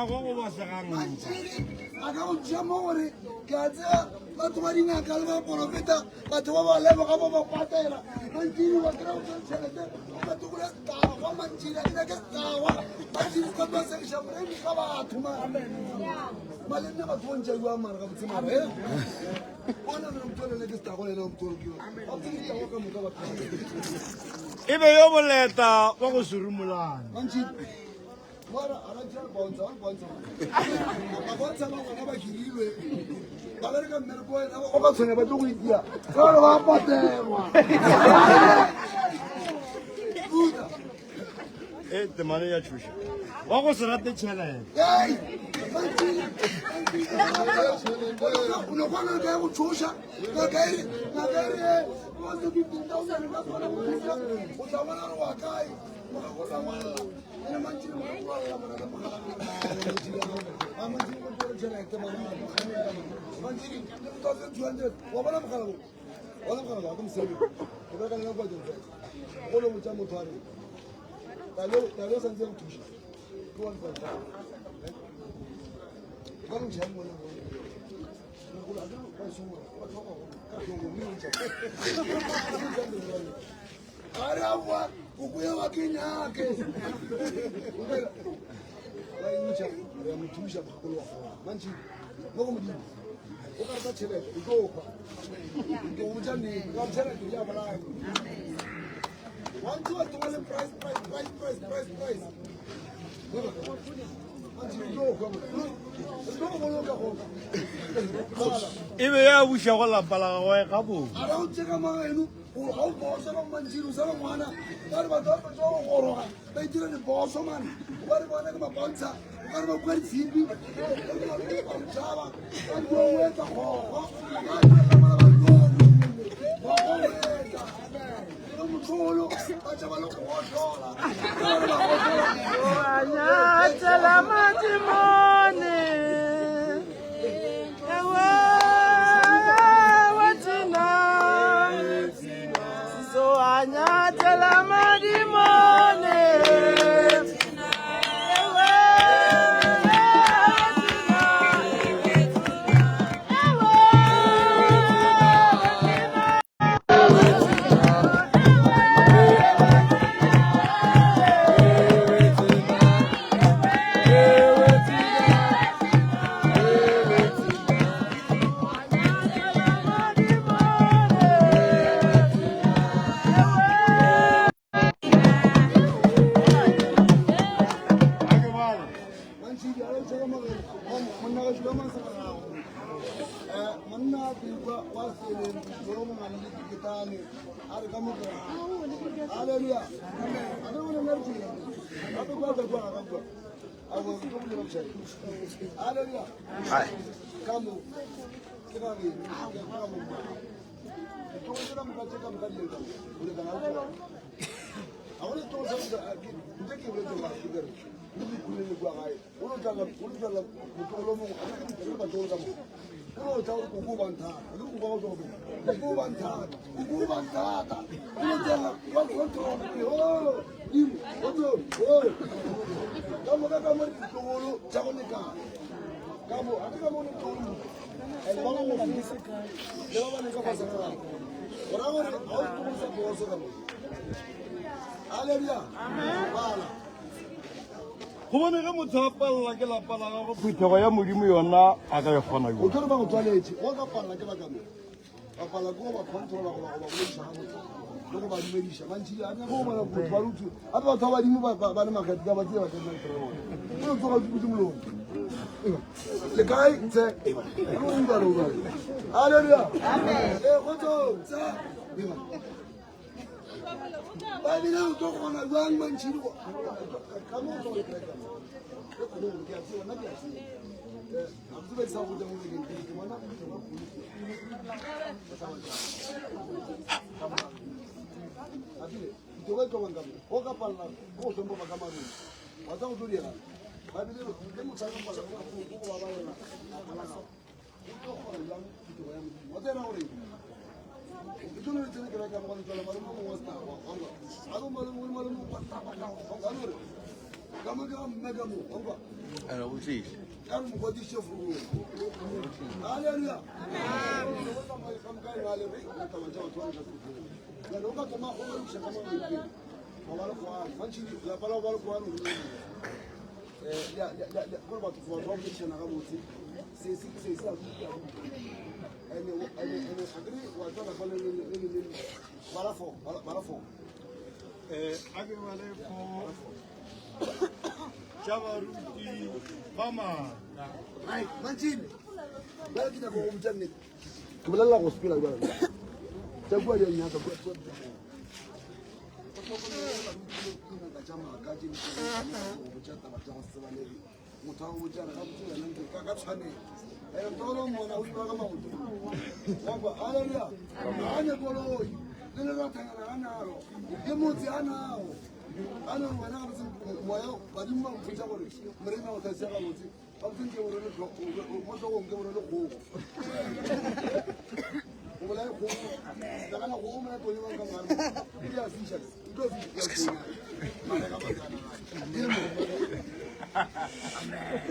go go ba segang. Aka o jamore ke a tsa batho ba dinga ka ba profeta batho ba ba lebo ga ba patela mantiri wa kra o tshela ba tukula ka wa mantiri ina ka wa mantiri ko ba se shamre ni ka ba thuma malena ba tonja wa mara ka tsima ba ona no mtolo le ke sta go le no mtolo ke o tsiri ya ka mo ka ba Ebe yo boleta wa go surumulana. mantiri Mara aranja bonza bonza. Bonza ba ngwana ba kirilwe. Ba re ka mmere ko ena o ba tshwane ba tlo go itia. Ka re ba pategwa. Buda. Te mane ya tshusha. Wa go se rate tšhelete. Hey! Uno kwana ka go tshusha. Ka kairi, na kairi. O se di tinda o se ka kwana go tshusha. O tla bona re wa kai. Mo go tla wala. Ene mantsi mo go wala mo na mo. Amantsi mo go tshela ke mama. Mantsi ke 2200. Wa bona mogala go. Wala mogala go msebi. Ke ba ka nna go dira. Go lo mo tsa mo thare. Talo santse go thusha. Go wa ba. Ba mo tshela mo na. Go la ba sumo. Ba thoko. Ka go mo ntse. Arawa ukuya wakinyake la incha ya mtumisha bakolo wa manchi ngoko mudi ukarata chele ikopa nge umjani ngamchela ngiya bala wantu watumale price Ebe ya busha go la pala go ga bo. Ara o tseka mageno o ga o bosa ba mantsiro sa ngwana ba re ba tlo go goroga ba itira le boso man ba re bona ke mabontsha ba re ba kwa ditshimbi ba re ba mtshaba ba go wetsa gogo ba re ba mutsholo ba tshaba lo go godola Anyatela matimone. Ewe watina. So anyatela matimone. Hallelujah. Hallelujah. Hi. Kamu. Kibagi. Kamu. Tuko mkacheka mkadile. Ule kana. Awole to sa ndeke ule to ba. Ndi kule kwa hai. Ulo tala mutolo mo. Ba to ka mo. Ulo tala kukubanta. Kukubanta. Ulo tala wa to. Oh. Dim. Oto. Oh. Kamu kama mtolo chakonika. Kamu atika mo mtolo. Elbaba mo fisika. Elbaba ni kama sana. Orangore au kumsa boso kama. Hallelujah. Amen. Bala. Go bone ge motho a palla ke la pala ga go phutego ya modimo yona a ka e gona O yo. tlo ba go tswaletse. O ka palla ke ba kame. Ba palla go ba controla go bolisha ga motho. Go ba dimedisha. Mantsi a nya go ba go twarutu. A ba twa ba dimo ba le makati ka ba tseba ka nna tro. O tlo go tsubu mo. Le kai tse. Go nda ro ba. Hallelujah. Amen. Go tso tsa. Ba bina o tlo gona jwang mantsi go. Ka mo tlo le ka. Ko le ke a tsena ke a tsena. I'm going to go to Kama mega mu, onga. Ana uthi. Kama mgodi chef ru. Haleluya. Amen. Kama kai wale ri, kama jamaa tu anga. Ya roka kama huko kama hivi. Wala kwa manchi la pala wala kwa ya kwa watu kwa watu kisha na kama uti. C'est ça. Elle agree watu na pale ni barafo. Age wale ko Chabaruti Bama. Ai, manchi. Bali kita kwa mjane. Kumelala hospitali bwana. Chagua ya nyaka kwa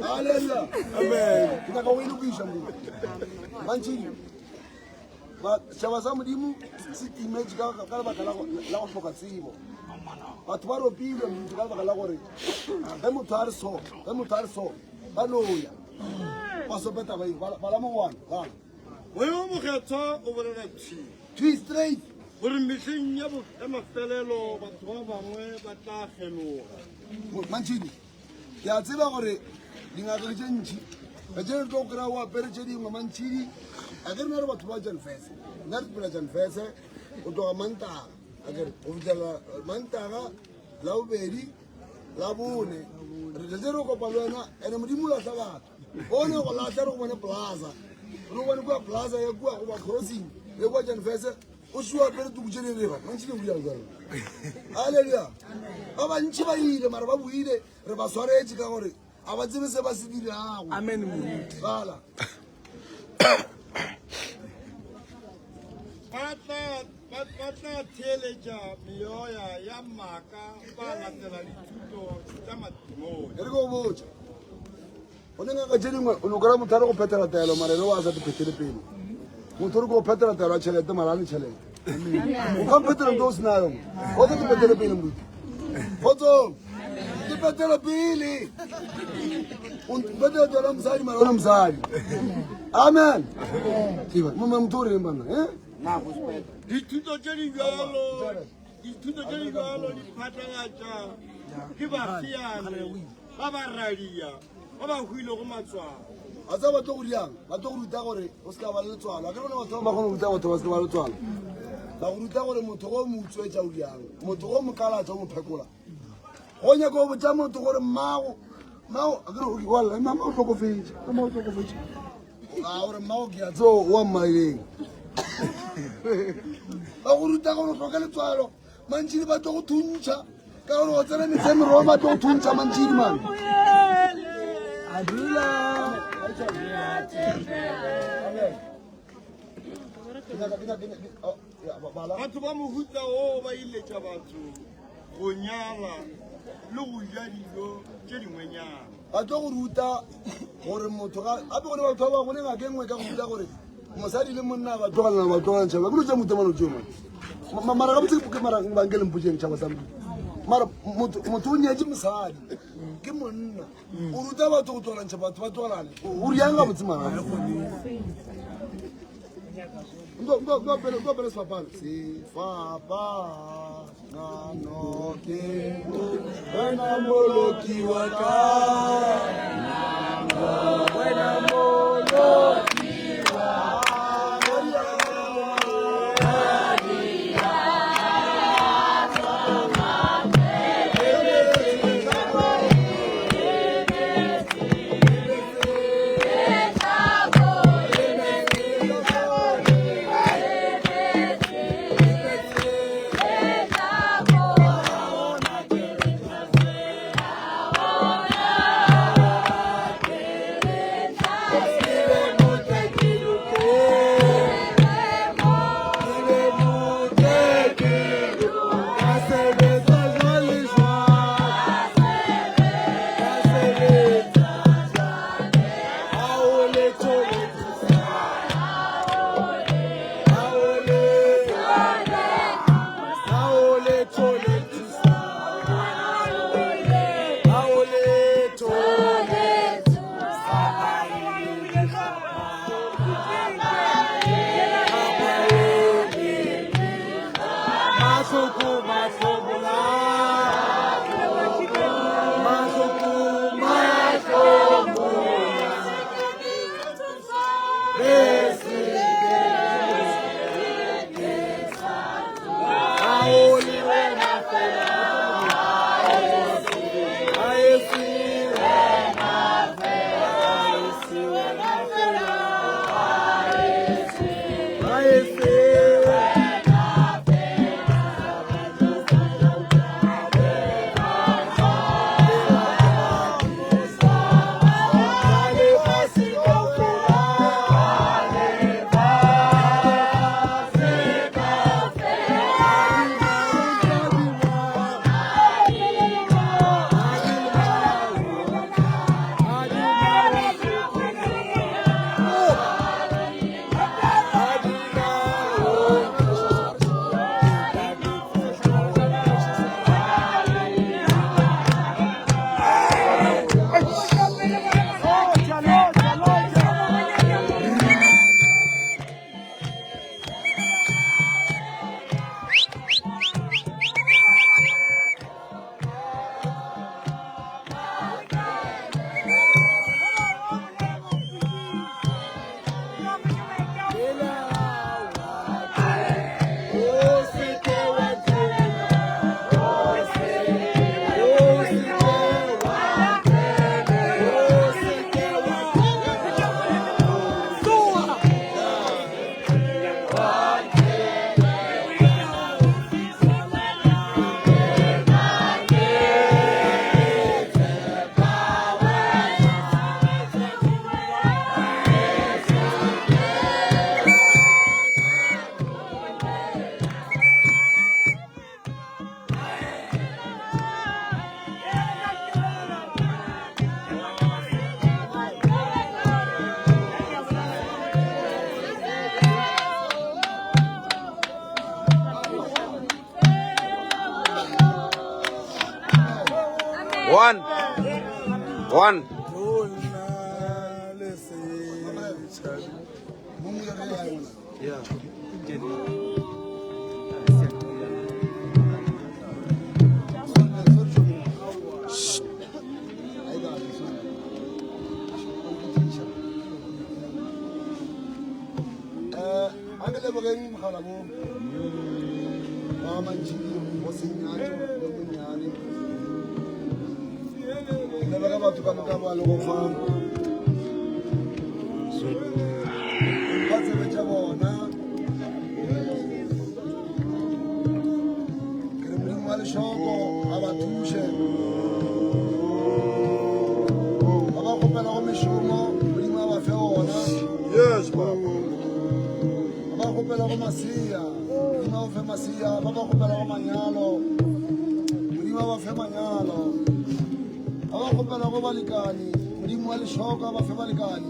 Hallelujah. Amen. Kitaka wenu kuisha Mungu. Manchi. Ba chabazamu dimu si image kala bakala la kufoka sibo. Watu baro pile mtu kala bakala gore. Hemu tarso. Hallelujah. Paso beta bai bala mo wan. Wewe mukhetha obolela tshi. Three straight. Gore mission ya bo mafelelo batho ba bangwe ba tla geloga. Manchi. Ya tseba gore dingaka tse ntši ba tsere tlo kry-a o apere tse dingwe mantšhidi a ke re na re batho ba janfese nna re sepela janfese go tloga mantaga akere go fitlhelela mantaga la bobedi la bone re tletse re kopa le wena ande modimo o latlha batho bone go latlha re go bone plaza re go bone kua plaza ya kua goba crossing le kua janfese o seo apere tukutse le reba mantšhidi buang ka rona halleluja ba bantši ba ile mara ba buile re ba swaretse ka gore a ba tsebe se ba se dirago amen bala Batla theletša meoya ya maka ba latela dithuto tša matimong. e re ko botsa o ne ngaka tse dingwe o lokela motho a re go phethela taelo mara ene o a sa te phethele pele motho o re ko go phethela taelo ya tšhelete mara a ne tšhelete o ka phethela nto o se nayo o te te phethele pele moruti kgotsong te phethele pele phethele tswela mosadi mara o ne mosadi amen motho o reng bana Dithuto tše di bjalo di phatlalatša ke bafiane ba ba radia ba ba hwile go matswalo. a tsa ba tlo go diang ba tlo go ruta gore o se ka ba le letswalo a ke rona batho ba kgone go ruta batho ba se ka ba letswalo ba go ruta gore motho go mo utswetša o diang motho go mo kalatša o mo phekola go nyaka go botsa motho gore mmago a ke re walla mama o tlhokofetse a gore mmago ke a tseo wa mmaeleng ba go ruta gore o tlhoka letswalo mantšhidi ba tlo go thuntšha ka gore go tsena metsemero ba tlo go thuntšha mantšhidi mane Batho ba mohuta o ba iletša batho go nyala le go ja dijo tše dingwenyana. ba tlo go ruta gore motho gape gone batho ba bangwe ngake nngwe ka go ruta gore mosadi le monna ba tlogalana ba tlogalanšhaba ke lo tša motemano teo mane mara ga botse ke mara banke lempotšeng tšhaba sa motho mara motho o nyetse mosadi ke monna o ruta batho go tlogalanšha batho ba tlogalane o riang ga botse mara pele sefapano sefapananoke wena moloki wa ka wena moloki wa One. Yes, Baba. Abakopela Masia, Lima of Masia, Abakopela Manyalo, Lima of Manyalo, Abakopela Balikani, Lima Shoka of Balikani.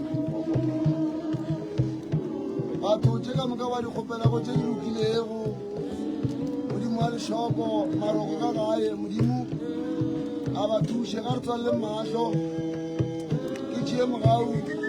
Atu Jega Mugawari Kopela Kileo, Lima Shoko, Maroka, Mudimu, Abatu Shegarta Lemasho, Ichiem Rau.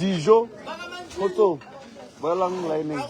Dijon, photo, balang lining.